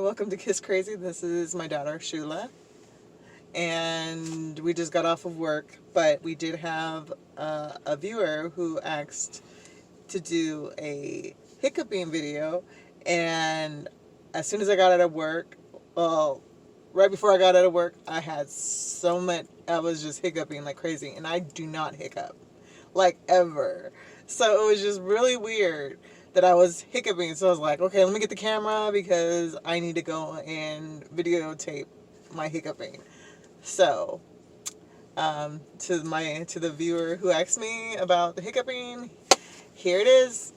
welcome to Kiss Crazy. This is my daughter, Shula. And we just got off of work, but we did have a viewer who asked to do a hiccuping video. And as soon as I got out of work, well, right before I got out of work, I had so much, I was just hiccuping like crazy. And I do not hiccup, like ever. So it was just really weird that I was hiccuping. So I was like, okay, let me get the camera because I need to go and videotape my hiccuping. So, to the viewer who asked me about the hiccuping, here it is.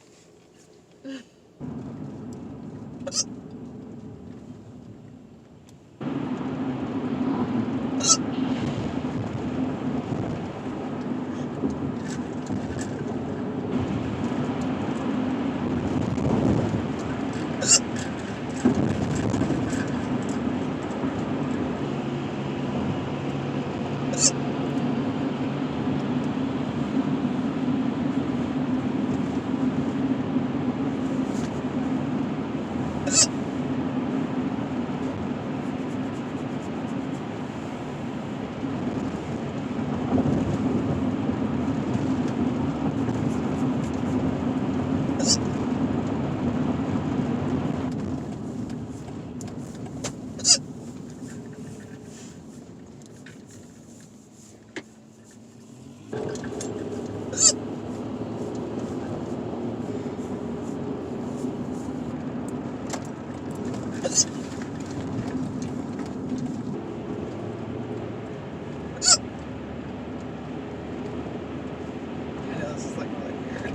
I know this is like really weird.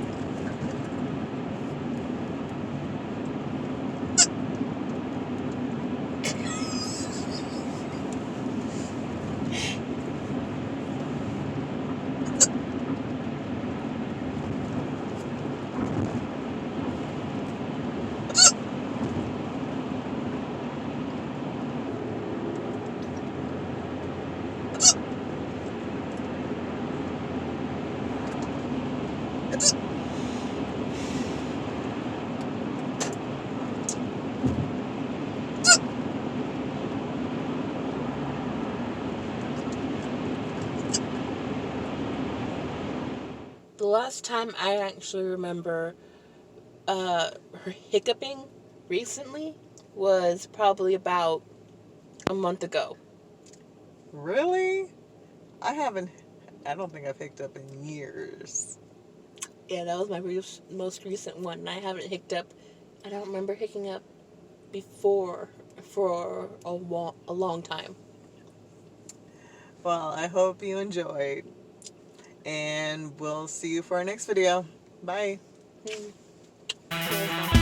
The last time I actually remember her hiccuping recently was probably about a month ago. Really? I don't think I've hiccuped in years. Yeah, that was my most recent one, and I haven't hiccuped up. I don't remember hiccupping up before for a long time. Well, I hope you enjoyed. And we'll see you for our next video. Bye. Okay.